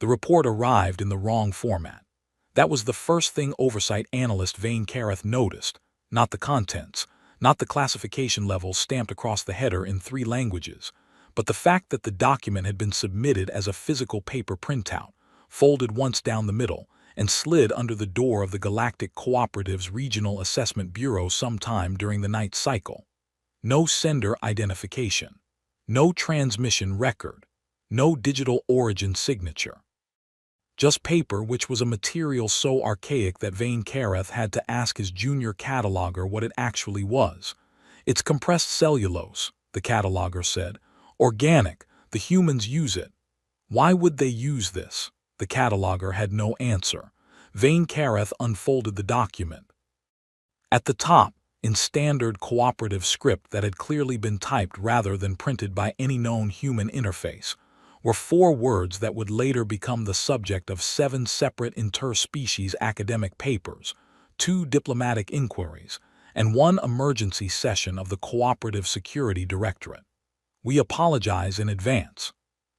The report arrived in the wrong format. That was the first thing oversight analyst Vane Careth noticed, not the contents, not the classification levels stamped across the header in 3 languages, but the fact that the document had been submitted as a physical paper printout, folded once down the middle, and slid under the door of the Galactic Cooperative's Regional Assessment Bureau sometime during the night cycle. No sender identification. No transmission record. No digital origin signature. Just paper, which was a material so archaic that Vane Careth had to ask his junior cataloger what it actually was. "It's compressed cellulose," the cataloger said. "Organic, the humans use it." "Why would they use this?" The cataloger had no answer. Vane Careth unfolded the document. At the top, in standard cooperative script that had clearly been typed rather than printed by any known human interface, were 4 words that would later become the subject of 7 separate interspecies academic papers, 2 diplomatic inquiries, and 1 emergency session of the Cooperative Security Directorate. "We apologize in advance."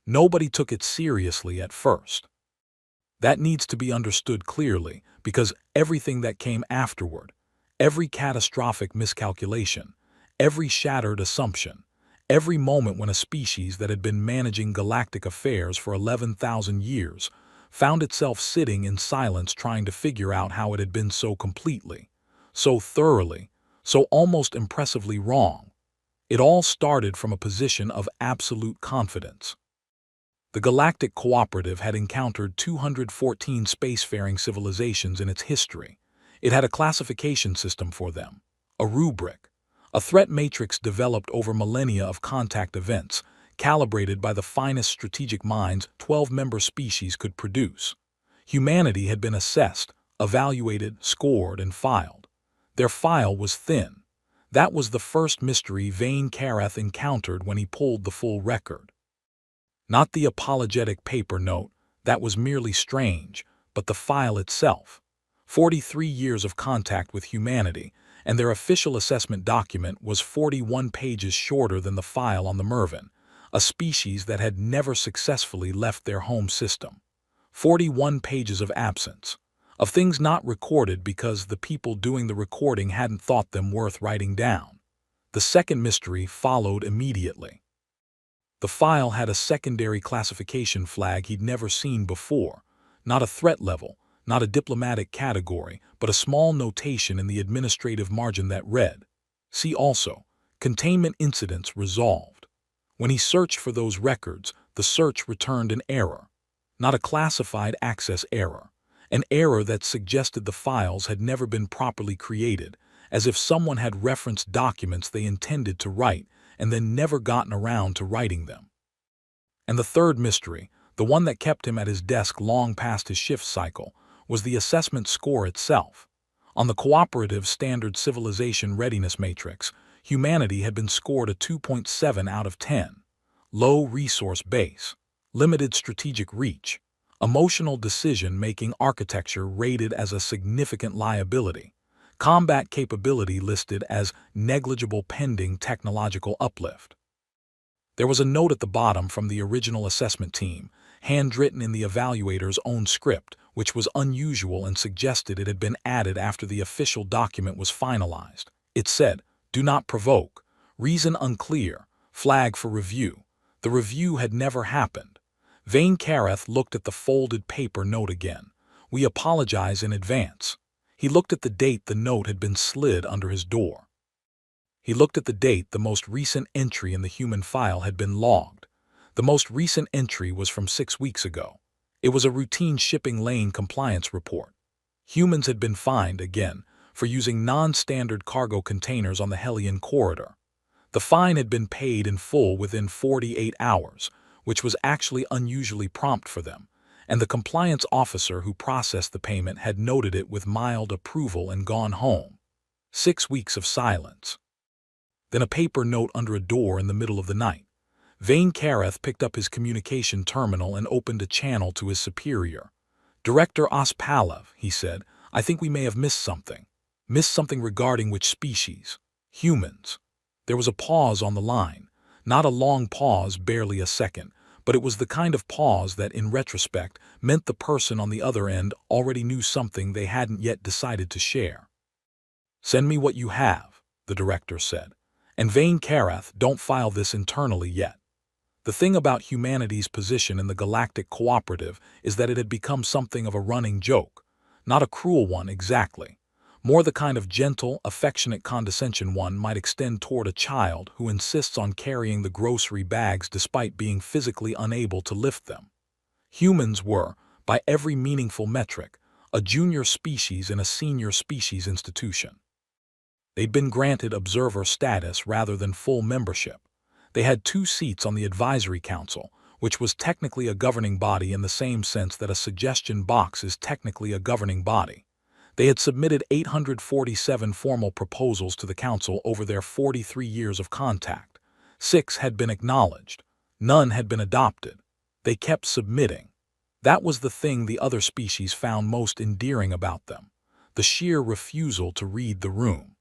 Nobody took it seriously at first. That needs to be understood clearly, because everything that came afterward, every catastrophic miscalculation, every shattered assumption, every moment when a species that had been managing galactic affairs for 11,000 years found itself sitting in silence trying to figure out how it had been so completely, so thoroughly, so almost impressively wrong. It all started from a position of absolute confidence. The Galactic Cooperative had encountered 214 spacefaring civilizations in its history. It had a classification system for them, a rubric, a threat matrix developed over millennia of contact events, calibrated by the finest strategic minds 12-member species could produce. Humanity had been assessed, evaluated, scored, and filed. Their file was thin. That was the first mystery Vane Careth encountered when he pulled the full record. Not the apologetic paper note, that was merely strange, but the file itself. 43 years of contact with humanity, and their official assessment document was 41 pages shorter than the file on the Mervyn, a species that had never successfully left their home system. 41 pages of absence, of things not recorded because the people doing the recording hadn't thought them worth writing down. The second mystery followed immediately. The file had a secondary classification flag he'd never seen before, not a threat level, not a diplomatic category, but a small notation in the administrative margin that read, "See also, containment incidents resolved." When he searched for those records, the search returned an error, not a classified access error, an error that suggested the files had never been properly created, as if someone had referenced documents they intended to write and then never gotten around to writing them. And the third mystery, the one that kept him at his desk long past his shift cycle, was the assessment score itself. On the Cooperative Standard Civilization Readiness Matrix, humanity had been scored a 2.7 out of 10. Low resource base, limited strategic reach, emotional decision-making architecture rated as a significant liability, combat capability listed as negligible pending technological uplift. There was a note at the bottom from the original assessment team, handwritten in the evaluator's own script, which was unusual and suggested it had been added after the official document was finalized. It said, "Do not provoke. Reason unclear. Flag for review." The review had never happened. Vane Careth looked at the folded paper note again. "We apologize in advance." He looked at the date the note had been slid under his door. He looked at the date the most recent entry in the human file had been logged. The most recent entry was from 6 weeks ago. It was a routine shipping lane compliance report. Humans had been fined, again, for using non-standard cargo containers on the Hellion corridor. The fine had been paid in full within 48 hours, which was actually unusually prompt for them, and the compliance officer who processed the payment had noted it with mild approval and gone home. 6 weeks of silence. Then a paper note under a door in the middle of the night. Vane Careth picked up his communication terminal and opened a channel to his superior. "Director Ospalev," he said, "I think we may have missed something. Missed something regarding which species? Humans." There was a pause on the line. Not a long pause, barely a second, but it was the kind of pause that, in retrospect, meant the person on the other end already knew something they hadn't yet decided to share. "Send me what you have," the director said. "And Vane Carath, don't file this internally yet." The thing about humanity's position in the Galactic Cooperative is that it had become something of a running joke. Not a cruel one exactly. More the kind of gentle, affectionate condescension one might extend toward a child who insists on carrying the grocery bags despite being physically unable to lift them. Humans were, by every meaningful metric, a junior species in a senior species institution. They'd been granted observer status rather than full membership. They had 2 seats on the Advisory Council, which was technically a governing body in the same sense that a suggestion box is technically a governing body. They had submitted 847 formal proposals to the Council over their 43 years of contact. 6 had been acknowledged. None had been adopted. They kept submitting. That was the thing the other species found most endearing about them, the sheer refusal to read the room.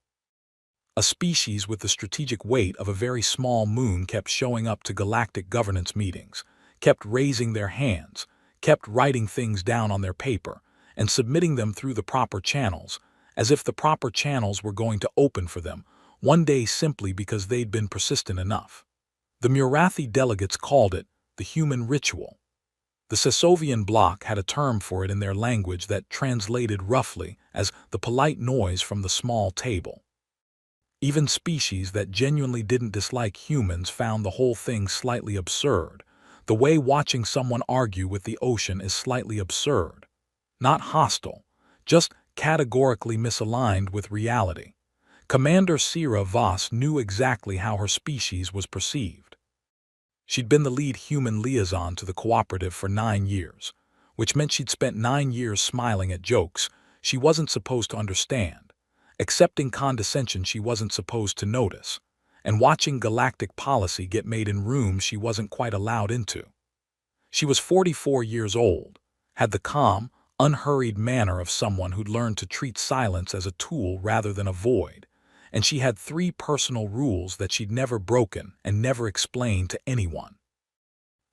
A species with the strategic weight of a very small moon kept showing up to galactic governance meetings, kept raising their hands, kept writing things down on their paper, and submitting them through the proper channels, as if the proper channels were going to open for them, one day simply because they'd been persistent enough. The Murathi delegates called it the human ritual. The Sesovian bloc had a term for it in their language that translated roughly as the polite noise from the small table. Even species that genuinely didn't dislike humans found the whole thing slightly absurd, the way watching someone argue with the ocean is slightly absurd. Not hostile, just categorically misaligned with reality. Commander Sira Voss knew exactly how her species was perceived. She'd been the lead human liaison to the cooperative for 9 years, which meant she'd spent 9 years smiling at jokes she wasn't supposed to understand, accepting condescension she wasn't supposed to notice, and watching galactic policy get made in rooms she wasn't quite allowed into. She was 44 years old, had the calm, unhurried manner of someone who'd learned to treat silence as a tool rather than a void, and she had 3 personal rules that she'd never broken and never explained to anyone.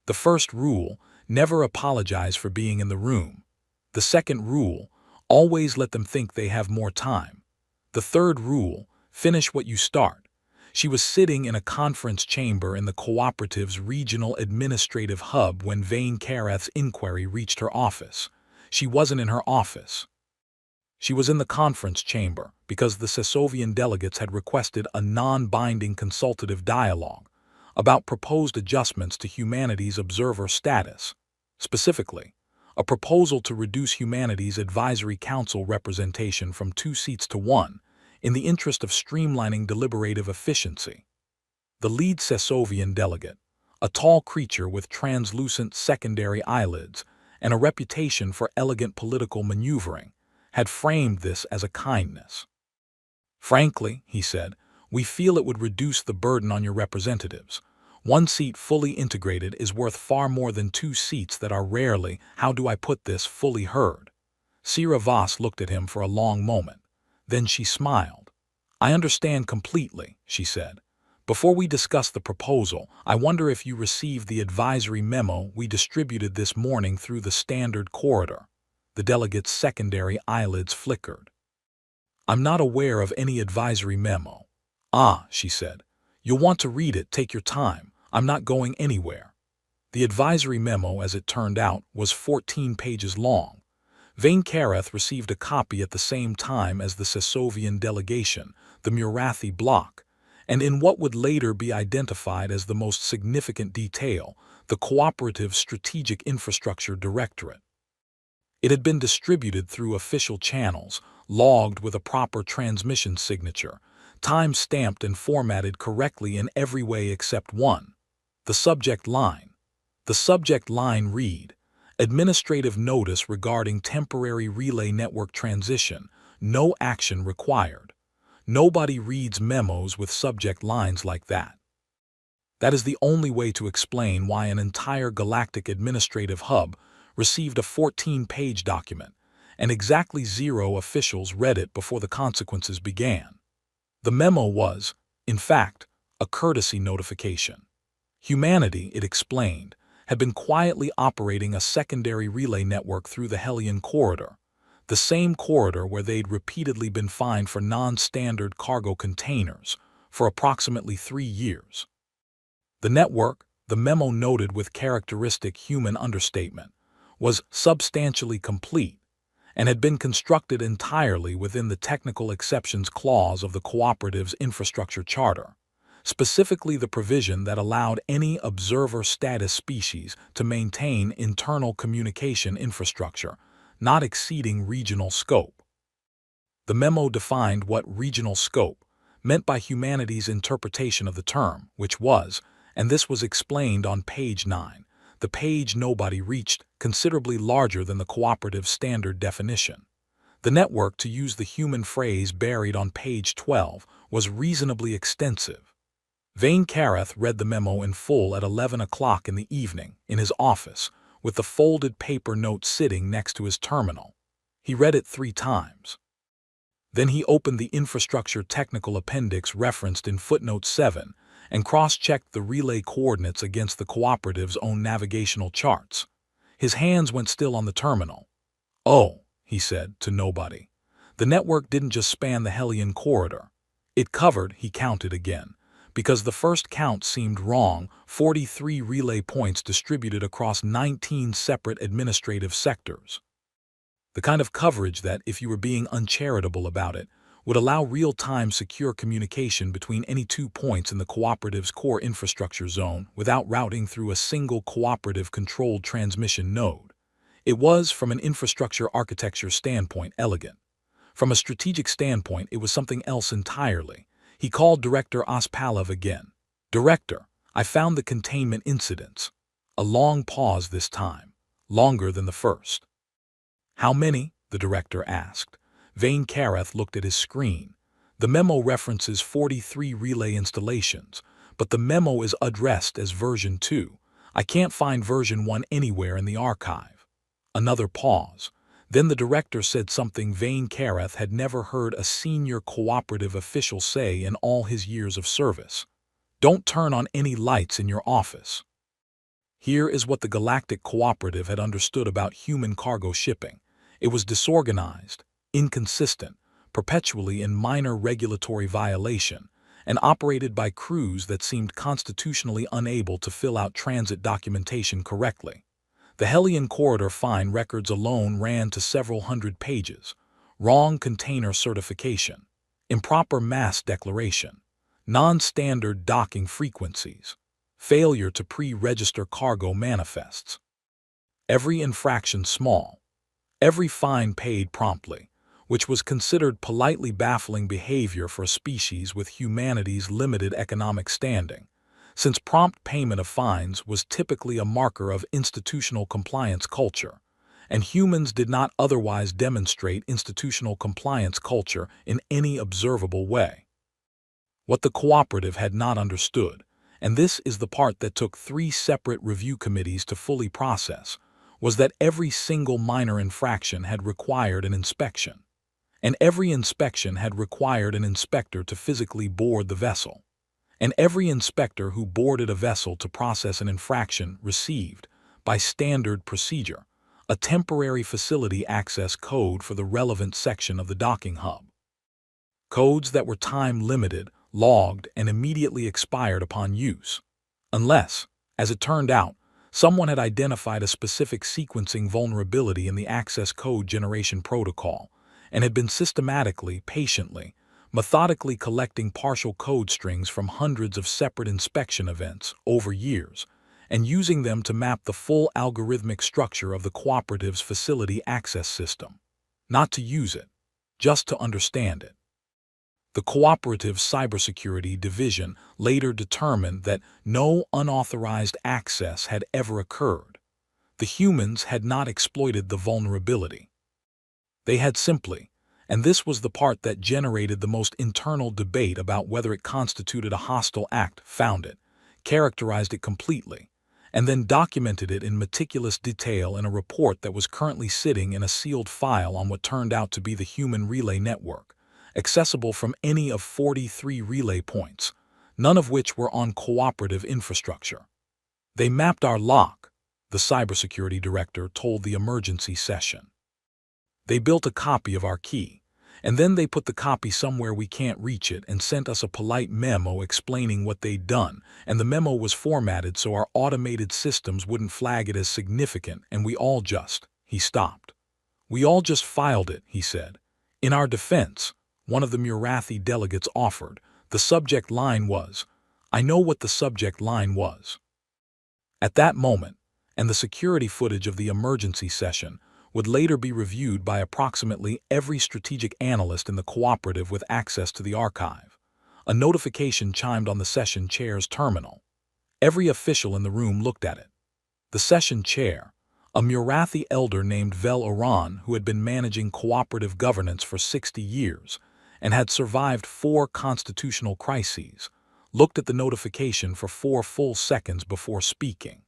The first rule, never apologize for being in the room. The second rule, always let them think they have more time. The third rule, finish what you start. She was sitting in a conference chamber in the cooperative's regional administrative hub when Vane Carath's inquiry reached her office. She wasn't in her office. She was in the conference chamber because the Sesovian delegates had requested a non-binding consultative dialogue about proposed adjustments to humanity's observer status. Specifically, a proposal to reduce humanity's advisory council representation from 2 seats to 1, in the interest of streamlining deliberative efficiency. The lead Sesovian delegate, a tall creature with translucent secondary eyelids and a reputation for elegant political maneuvering, had framed this as a kindness. "Frankly," he said, "we feel it would reduce the burden on your representatives. 1 seat fully integrated is worth far more than 2 seats that are rarely, how do I put this, fully heard." Sira Voss looked at him for a long moment. Then she smiled. "I understand completely," she said. "Before we discuss the proposal, I wonder if you received the advisory memo we distributed this morning through the standard corridor." The delegate's secondary eyelids flickered. "I'm not aware of any advisory memo." "Ah," she said. "You'll want to read it, take your time. I'm not going anywhere." The advisory memo, as it turned out, was 14 pages long. Vane Carath received a copy at the same time as the Sesovian delegation, the Murathi bloc, and in what would later be identified as the most significant detail, the Cooperative's Strategic Infrastructure Directorate. It had been distributed through official channels, logged with a proper transmission signature, time-stamped and formatted correctly in every way except one: the subject line. The subject line read, "Administrative notice regarding temporary relay network transition, no action required." Nobody reads memos with subject lines like that. That is the only way to explain why an entire galactic administrative hub received a 14-page document, and exactly 0 officials read it before the consequences began. The memo was, in fact, a courtesy notification. Humanity, it explained, had been quietly operating a secondary relay network through the Hellion corridor, the same corridor where they'd repeatedly been fined for non-standard cargo containers for approximately 3 years. The network, the memo noted with characteristic human understatement, was substantially complete and had been constructed entirely within the technical exceptions clause of the cooperative's infrastructure charter, specifically the provision that allowed any observer status species to maintain internal communication infrastructure, not exceeding regional scope. The memo defined what regional scope meant by humanity's interpretation of the term, which was, and this was explained on page 9, the page nobody reached, considerably larger than the cooperative standard definition. The network, to use the human phrase buried on page 12, was reasonably extensive. Vane Carath read the memo in full at 11 o'clock in the evening, in his office, with the folded paper note sitting next to his terminal. He read it 3 times. Then he opened the infrastructure technical appendix referenced in footnote 7 and cross-checked the relay coordinates against the cooperative's own navigational charts. His hands went still on the terminal. "Oh," he said, to nobody. The network didn't just span the Hellion corridor. It covered, he counted again, because the first count seemed wrong, 43 relay points distributed across 19 separate administrative sectors. The kind of coverage that, if you were being uncharitable about it, would allow real-time secure communication between any 2 points in the cooperative's core infrastructure zone without routing through a single cooperative-controlled transmission node. It was, from an infrastructure architecture standpoint, elegant. From a strategic standpoint, it was something else entirely. He called Director Ospalov again. "Director, I found the containment incidents." A long pause this time, longer than the first. "How many?" the director asked. Vane Carath looked at his screen. The memo references 43 relay installations, but the memo is addressed as version 2. I can't find version 1 anywhere in the archive. Another pause. Then the director said something Vane Carath had never heard a senior cooperative official say in all his years of service. "Don't turn on any lights in your office." Here is what the Galactic Cooperative had understood about human cargo shipping. It was disorganized, inconsistent, perpetually in minor regulatory violation, and operated by crews that seemed constitutionally unable to fill out transit documentation correctly. The Hellion corridor fine records alone ran to several hundred pages. Wrong container certification, improper mass declaration, non-standard docking frequencies, failure to pre-register cargo manifests. Every infraction small, every fine paid promptly, which was considered politely baffling behavior for a species with humanity's limited economic standing, since prompt payment of fines was typically a marker of institutional compliance culture, and humans did not otherwise demonstrate institutional compliance culture in any observable way. What the cooperative had not understood, and this is the part that took 3 separate review committees to fully process, was that every single minor infraction had required an inspection, and every inspection had required an inspector to physically board the vessel, and every inspector who boarded a vessel to process an infraction received, by standard procedure, a temporary facility access code for the relevant section of the docking hub. Codes that were time-limited, logged, and immediately expired upon use, unless, as it turned out, someone had identified a specific sequencing vulnerability in the access code generation protocol and had been systematically, patiently, methodically collecting partial code strings from hundreds of separate inspection events over years and using them to map the full algorithmic structure of the cooperative's facility access system. Not to use it, just to understand it. The Cooperative Cybersecurity Division later determined that no unauthorized access had ever occurred. The humans had not exploited the vulnerability. They had simply, and this was the part that generated the most internal debate about whether it constituted a hostile act, found it, characterized it completely, and then documented it in meticulous detail in a report that was currently sitting in a sealed file on what turned out to be the Human Relay Network, accessible from any of 43 relay points, none of which were on cooperative infrastructure. "They mapped our lock," the cybersecurity director told the emergency session. They built a copy of our key, and then they put the copy somewhere we can't reach it and sent us a polite memo explaining what they'd done, and the memo was formatted so our automated systems wouldn't flag it as significant, and he stopped. We all just filed it, he said. In our defense, one of the Murathi delegates offered. The subject line was, I know what the subject line was. At that moment, and the security footage of the emergency session would later be reviewed by approximately every strategic analyst in the cooperative with access to the archive. A notification chimed on the session chair's terminal. Every official in the room looked at it. The session chair, a Murathi elder named Vel Oran who had been managing cooperative governance for 60 years and had survived 4 constitutional crises, looked at the notification for 4 full seconds before speaking.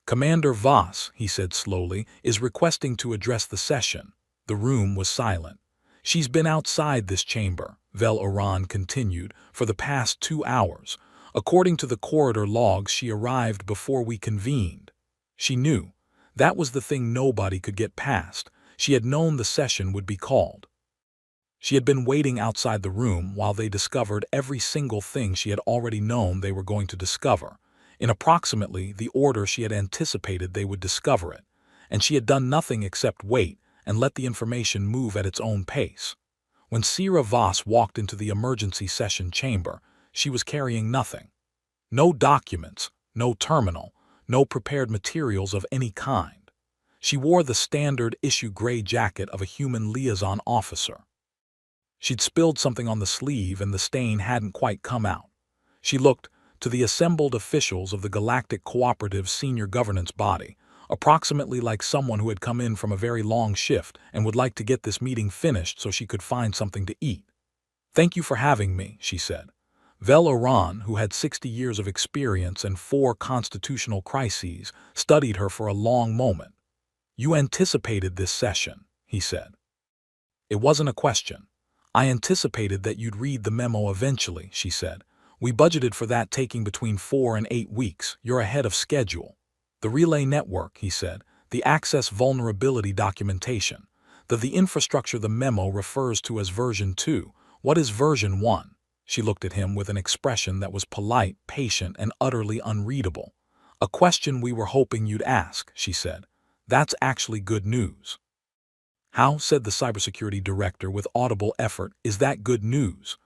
Commander Voss, he said slowly, is requesting to address the session. The room was silent. She's been outside this chamber, Vel Oran continued, for the past 2 hours. According to the corridor logs, she arrived before we convened. She knew. That was the thing nobody could get past. She had known the session would be called. She had been waiting outside the room while they discovered every single thing she had already known they were going to discover. In approximately the order she had anticipated they would discover it, and she had done nothing except wait and let the information move at its own pace. When Sira Voss walked into the emergency session chamber, she was carrying nothing. No documents, no terminal, no prepared materials of any kind. She wore the standard issue gray jacket of a human liaison officer. She'd spilled something on the sleeve and the stain hadn't quite come out. She looked, to the assembled officials of the Galactic Cooperative senior governance body, approximately like someone who had come in from a very long shift and would like to get this meeting finished so she could find something to eat. Thank you for having me, she said. Vel Oran, who had 60 years of experience and 4 constitutional crises, studied her for a long moment. You anticipated this session, he said. It wasn't a question. I anticipated that you'd read the memo eventually, she said. We budgeted for that taking between 4 and 8 weeks. You're ahead of schedule. The relay network, he said, the access vulnerability documentation, the infrastructure the memo refers to as version 2. What is version 1? She looked at him with an expression that was polite, patient, and utterly unreadable. A question we were hoping you'd ask, she said. That's actually good news. How, said the cybersecurity director with audible effort, is that good news?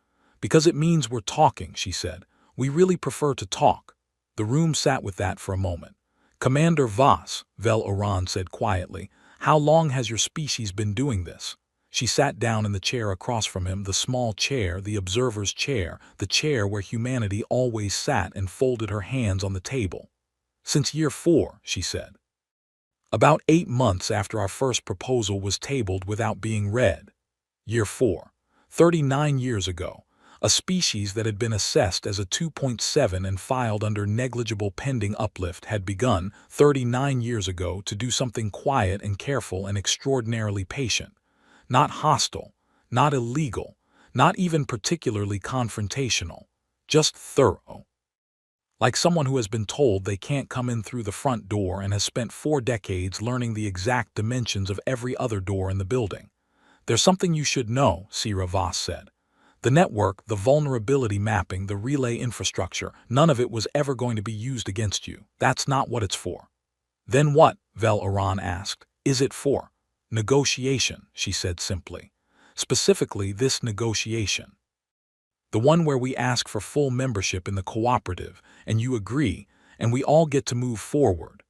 Because it means we're talking, she said. We really prefer to talk. The room sat with that for a moment. Commander Voss, Vel Oran said quietly, how long has your species been doing this? She sat down in the chair across from him, the small chair, the observer's chair, the chair where humanity always sat, and folded her hands on the table. Since year 4, she said. About 8 months after our first proposal was tabled without being read. Year 4. 39 years ago. A species that had been assessed as a 2.7 and filed under negligible pending uplift had begun, 39 years ago, to do something quiet and careful and extraordinarily patient. Not hostile, not illegal, not even particularly confrontational, just thorough. Like someone who has been told they can't come in through the front door and has spent 4 decades learning the exact dimensions of every other door in the building. There's something you should know, Sira Voss said. The network, the vulnerability mapping, the relay infrastructure, none of it was ever going to be used against you. That's not what it's for. Then what? Vel Oran asked. Is it for? Negotiation, she said simply. Specifically this negotiation. The one where we ask for full membership in the cooperative, and you agree, and we all get to move forward.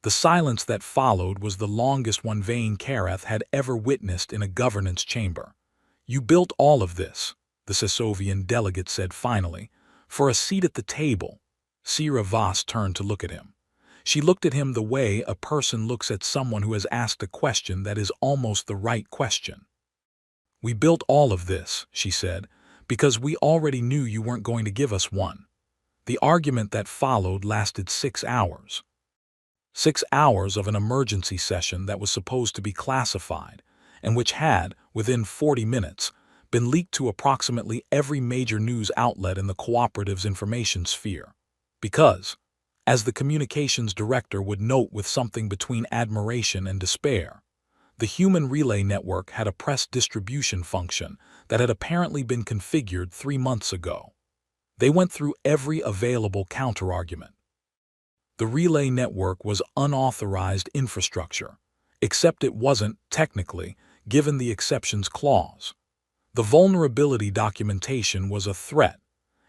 The silence that followed was the longest one Vane Kareth had ever witnessed in a governance chamber. You built all of this, the Sesovian delegate said finally, for a seat at the table. Sira Voss turned to look at him. She looked at him the way a person looks at someone who has asked a question that is almost the right question. We built all of this, she said, because we already knew you weren't going to give us one. The argument that followed lasted 6 hours. 6 hours of an emergency session that was supposed to be classified, and which had, within 40 minutes, been leaked to approximately every major news outlet in the cooperative's information sphere. Because, As the communications director would note with something between admiration and despair, the human relay network had a press distribution function that had apparently been configured 3 months ago. They went through every available counterargument. The relay network was unauthorized infrastructure, except it wasn't, technically, given the exceptions clause. The vulnerability documentation was a threat,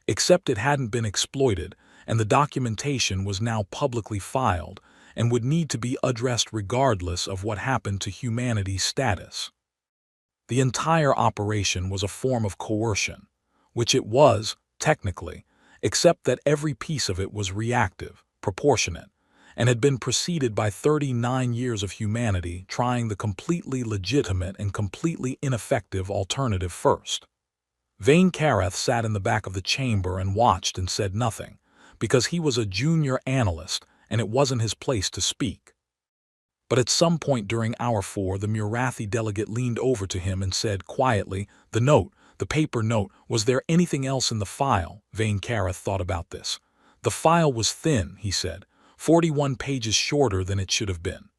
except it hadn't been exploited, and the documentation was now publicly filed and would need to be addressed regardless of what happened to humanity's status. The entire operation was a form of coercion, which it was, technically, except that every piece of it was reactive, proportionate, and had been preceded by 39 years of humanity trying the completely legitimate and completely ineffective alternative first. Vane Karath sat in the back of the chamber and watched and said nothing, because he was a junior analyst and it wasn't his place to speak. But at some point during hour 4, the Murathi delegate leaned over to him and said quietly, the paper note, was there anything else in the file? Vane Karath thought about this. The file was thin, he said, 41 pages shorter than it should have been.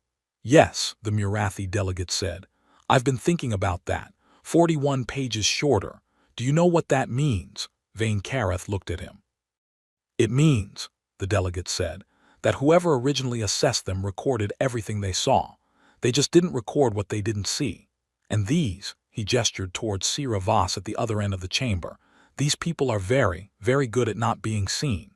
Yes, the Murathi delegate said. I've been thinking about that. 41 pages shorter. Do you know what that means? Vane Karath looked at him. It means, the delegate said, that whoever originally assessed them recorded everything they saw. They just didn't record what they didn't see. And these, he gestured towards Sira Voss at the other end of the chamber, these people are very, very good at not being seen.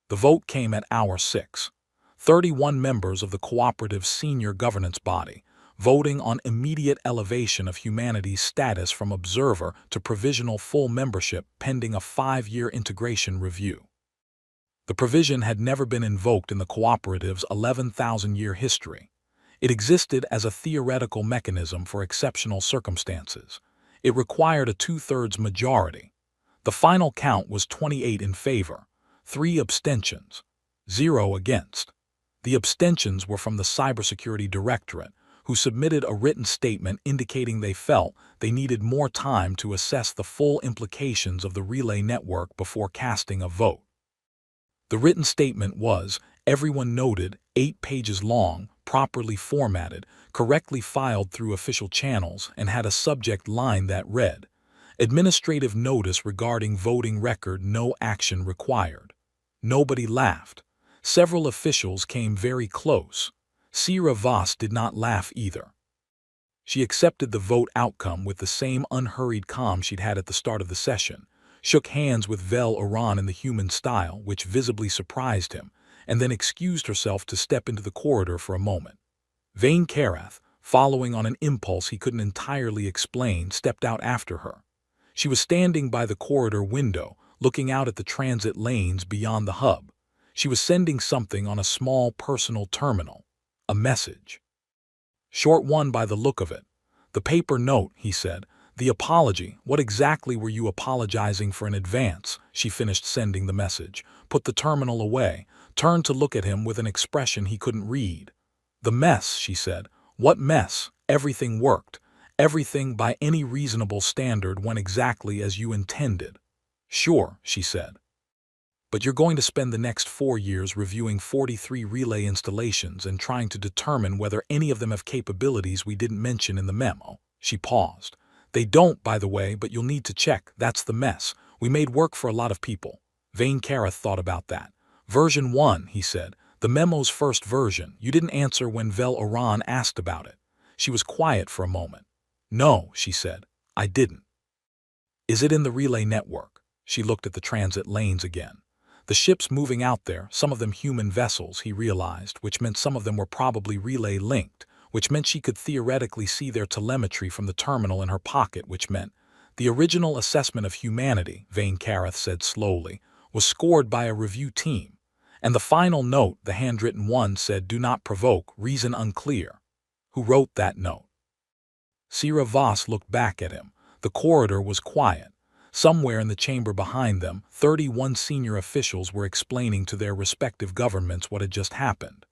The vote came at hour 6. 31 members of the cooperative senior governance body, voting on immediate elevation of humanity's status from observer to provisional full membership pending a 5-year integration review. The provision had never been invoked in the cooperative's 11,000-year history. It existed as a theoretical mechanism for exceptional circumstances. It required a 2/3 majority. The final count was 28 in favor, 3 abstentions, 0 against. The abstentions were from the Cybersecurity Directorate, who submitted a written statement indicating they felt they needed more time to assess the full implications of the relay network before casting a vote. The written statement was, everyone noted, 8 pages long, properly formatted, correctly filed through official channels, and had a subject line that read, "Administrative notice regarding voting record, no action required." Nobody laughed. Several officials came very close. Sira Voss did not laugh either. She accepted the vote outcome with the same unhurried calm she'd had at the start of the session, shook hands with Vel Oran in the human style, which visibly surprised him, and then excused herself to step into the corridor for a moment. Vane Karath, following on an impulse he couldn't entirely explain, stepped out after her. She was standing by the corridor window, looking out at the transit lanes beyond the hub. She was sending something on a small personal terminal. A message. Short one by the look of it. The paper note, he said. The apology. What exactly were you apologizing for in advance? She finished sending the message, put the terminal away, turned to look at him with an expression he couldn't read. The mess, she said. What mess? Everything worked. Everything by any reasonable standard went exactly as you intended. Sure, she said. But you're going to spend the next 4 years reviewing 43 relay installations and trying to determine whether any of them have capabilities we didn't mention in the memo. She paused. They don't, by the way, but you'll need to check. That's the mess. We made work for a lot of people. Vane Karath thought about that. Version 1, he said. The memo's first version. You didn't answer when Vel Oran asked about it. She was quiet for a moment. No, she said. I didn't. Is it in the relay network? She looked at the transit lanes again. The ships moving out there, some of them human vessels, he realized, which meant some of them were probably relay-linked, which meant she could theoretically see their telemetry from the terminal in her pocket, which meant the original assessment of humanity, Vane Karath said slowly, was scored by a review team, and the final note, the handwritten one, said, "Do not provoke, reason unclear." Who wrote that note? Sira Voss looked back at him. The corridor was quiet. Somewhere in the chamber behind them, 31 senior officials were explaining to their respective governments what had just happened.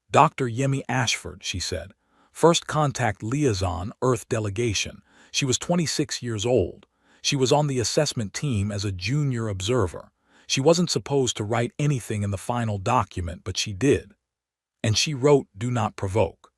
Dr. Yemi Ashford, she said. First contact liaison, Earth delegation. She was 26 years old. She was on the assessment team as a junior observer. She wasn't supposed to write anything in the final document, but she did. And she wrote, "Do not provoke."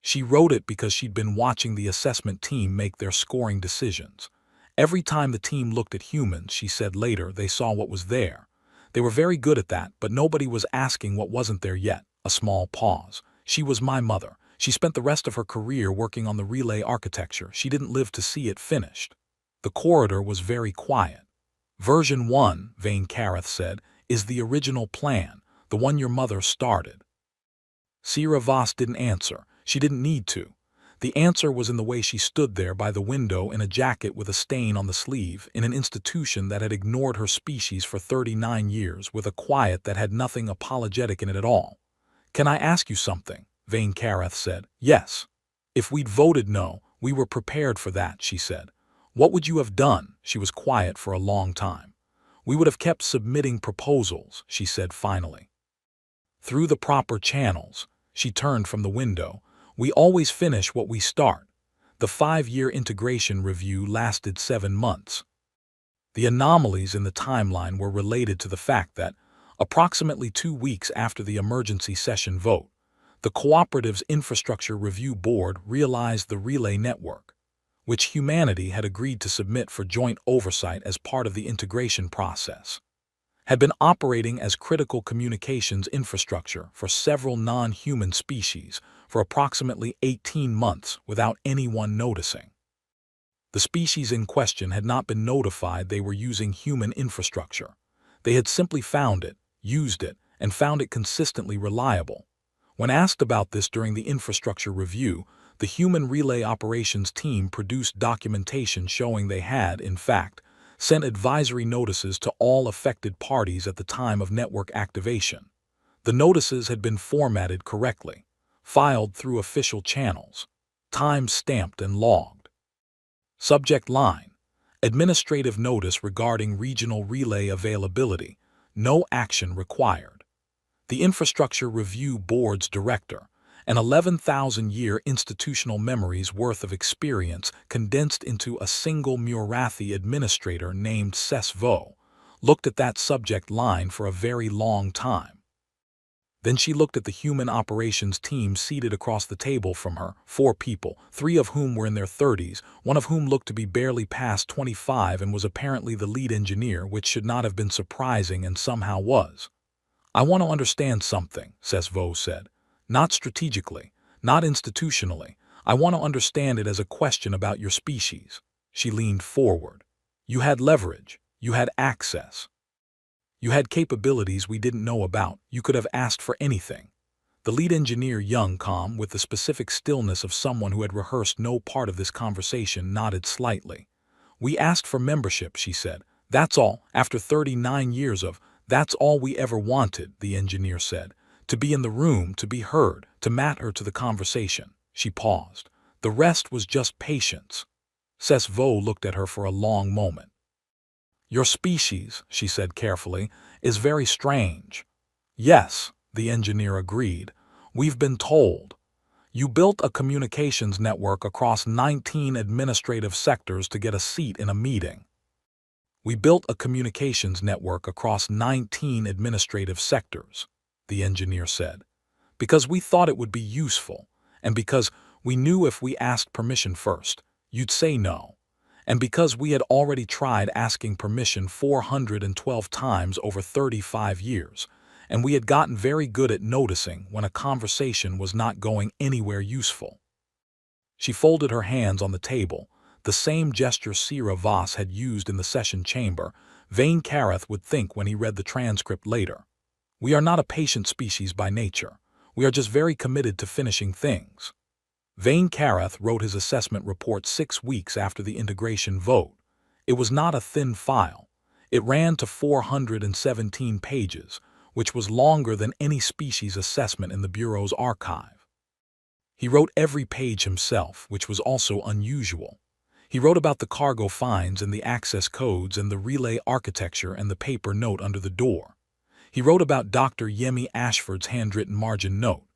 She wrote it because she'd been watching the assessment team make their scoring decisions. Every time the team looked at humans, she said later, they saw what was there. They were very good at that, but nobody was asking what wasn't there yet. A small pause. She was my mother. She spent the rest of her career working on the relay architecture. She didn't live to see it finished. The corridor was very quiet. Version 1, Vane Careth said, is the original plan, the one your mother started. Sierra Voss didn't answer. She didn't need to. The answer was in the way she stood there by the window in a jacket with a stain on the sleeve, in an institution that had ignored her species for 39 years, with a quiet that had nothing apologetic in it at all. "Can I ask you something?" Vane Careth said. "Yes." "If we'd voted no, we were prepared for that," she said. "What would you have done?" She was quiet for a long time. "We would have kept submitting proposals," she said finally. "Through the proper channels." She turned from the window. "We always finish what we start." The 5-year integration review lasted 7 months. The anomalies in the timeline were related to the fact that, approximately 2 weeks after the emergency session vote, the Cooperative's Infrastructure Review Board realized the relay network, which humanity had agreed to submit for joint oversight as part of the integration process, had been operating as critical communications infrastructure for several non-human species for approximately 18 months without anyone noticing. The species in question had not been notified they were using human infrastructure. They had simply found it, used it, and found it consistently reliable. When asked about this during the infrastructure review, the Human Relay Operations team produced documentation showing they had, in fact, sent advisory notices to all affected parties at the time of network activation. The notices had been formatted correctly, filed through official channels, time-stamped and logged. Subject line: Administrative notice regarding regional relay availability. No action required. The Infrastructure Review Board's director, an 11,000-year institutional memory's worth of experience condensed into a single Murathi administrator named Sesvo, looked at that subject line for a very long time. Then she looked at the human operations team seated across the table from her, 4 people, 3 of whom were in their 30s, one of whom looked to be barely past 25 and was apparently the lead engineer, which should not have been surprising and somehow was. "I want to understand something," Sesvo said. "Not strategically, not institutionally. I want to understand it as a question about your species." She leaned forward. "You had leverage. You had access. You had capabilities we didn't know about. You could have asked for anything." The lead engineer, young, calm, with the specific stillness of someone who had rehearsed no part of this conversation, nodded slightly. "We asked for membership," she said. "That's all. After 39 years of, that's all we ever wanted," the engineer said. "To be in the room, to be heard, to matter to the conversation." She paused. "The rest was just patience." Sesvo looked at her for a long moment. "Your species," she said carefully, "is very strange." "Yes," the engineer agreed. "We've been told. You built a communications network across 19 administrative sectors to get a seat in a meeting." "We built a communications network across 19 administrative sectors," the engineer said, "because we thought it would be useful, and because we knew if we asked permission first, you'd say no, and because we had already tried asking permission 412 times over 35 years, and we had gotten very good at noticing when a conversation was not going anywhere useful." She folded her hands on the table, the same gesture Sierra Voss had used in the session chamber, Vane Careth would think when he read the transcript later. "We are not a patient species by nature. We are just very committed to finishing things." Vane Careth wrote his assessment report 6 weeks after the integration vote. It was not a thin file. It ran to 417 pages, which was longer than any species assessment in the Bureau's archive. He wrote every page himself, which was also unusual. He wrote about the cargo fines and the access codes and the relay architecture and the paper note under the door. He wrote about Dr. Yemi Ashford's handwritten margin note.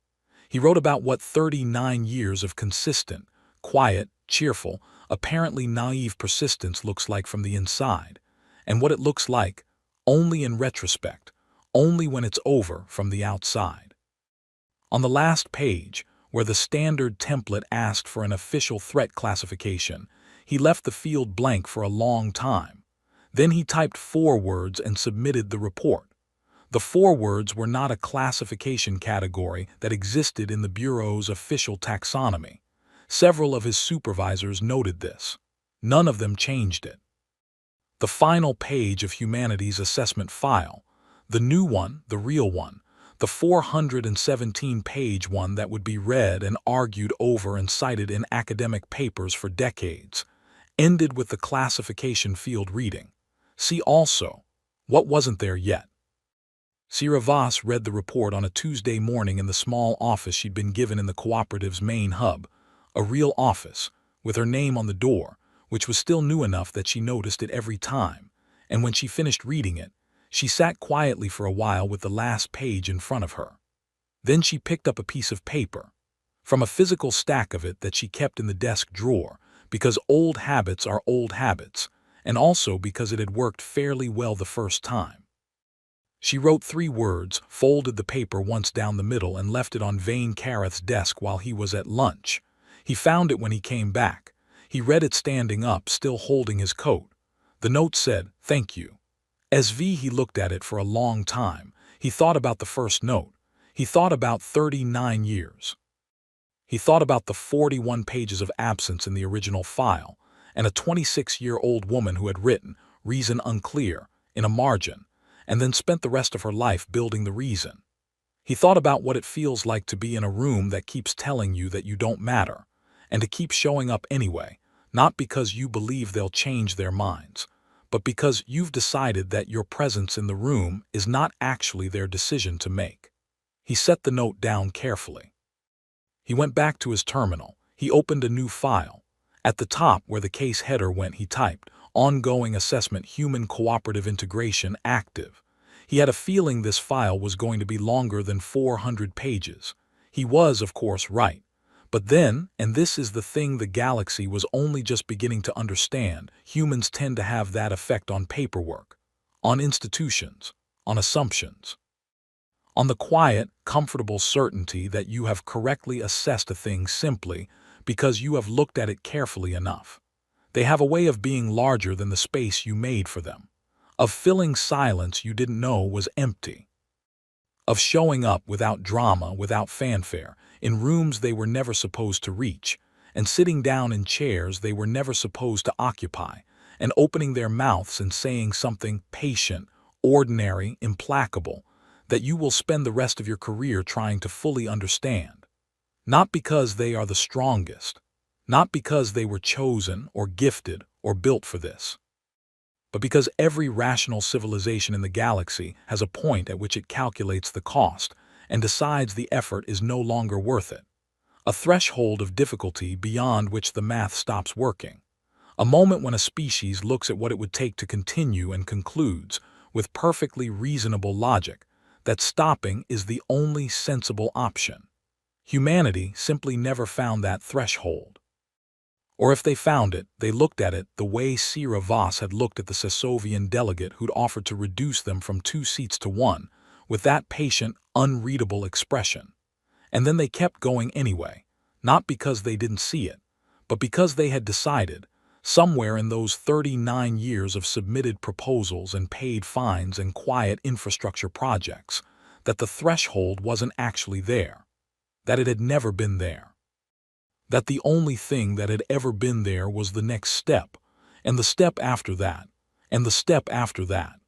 He wrote about what 39 years of consistent, quiet, cheerful, apparently naive persistence looks like from the inside, and what it looks like only in retrospect, only when it's over from the outside. On the last page, where the standard template asked for an official threat classification, he left the field blank for a long time. Then he typed 4 words and submitted the report. The 4 words were not a classification category that existed in the Bureau's official taxonomy. Several of his supervisors noted this. None of them changed it. The final page of humanity's assessment file, the new one, the real one, the 417-page one that would be read and argued over and cited in academic papers for decades, ended with the classification field reading. See also, what wasn't there yet? Storie Voss read the report on a Tuesday morning in the small office she'd been given in the cooperative's main hub, a real office, with her name on the door, which was still new enough that she noticed it every time, and when she finished reading it, she sat quietly for a while with the last page in front of her. Then she picked up a piece of paper, from a physical stack of it that she kept in the desk drawer, because old habits are old habits, and also because it had worked fairly well the first time. She wrote 3 words, folded the paper once down the middle, and left it on Vane Careth's desk while he was at lunch. He found it when he came back. He read it standing up, still holding his coat. The note said, "Thank you." He looked at it for a long time. He thought about the first note. He thought about 39 years. He thought about the 41 pages of absence in the original file, and a 26-year-old woman who had written, "reason unclear," in a margin, and then spent the rest of her life building the reason. He thought about what it feels like to be in a room that keeps telling you that you don't matter, and to keep showing up anyway, not because you believe they'll change their minds, but because you've decided that your presence in the room is not actually their decision to make. He set the note down carefully. He went back to his terminal. He opened a new file. At the top where the case header went, he typed, "Ongoing Assessment Human Cooperative Integration Active." He had a feeling this file was going to be longer than 400 pages. He was, of course, right. But then, and this is the thing the galaxy was only just beginning to understand, humans tend to have that effect on paperwork, on institutions, on assumptions, on the quiet, comfortable certainty that you have correctly assessed a thing simply because you have looked at it carefully enough. They have a way of being larger than the space you made for them, of filling silence you didn't know was empty, of showing up without drama, without fanfare, in rooms they were never supposed to reach, and sitting down in chairs they were never supposed to occupy, and opening their mouths and saying something patient, ordinary, implacable, that you will spend the rest of your career trying to fully understand. Not because they are the strongest, not because they were chosen or gifted or built for this, but because every rational civilization in the galaxy has a point at which it calculates the cost and decides the effort is no longer worth it. A threshold of difficulty beyond which the math stops working. A moment when a species looks at what it would take to continue and concludes, with perfectly reasonable logic, that stopping is the only sensible option. Humanity simply never found that threshold. Or if they found it, they looked at it the way Storie Voss had looked at the Sasovian delegate who'd offered to reduce them from 2 seats to 1, with that patient, unreadable expression. And then they kept going anyway, not because they didn't see it, but because they had decided, somewhere in those 39 years of submitted proposals and paid fines and quiet infrastructure projects, that the threshold wasn't actually there, that it had never been there. That the only thing that had ever been there was the next step, and the step after that, and the step after that.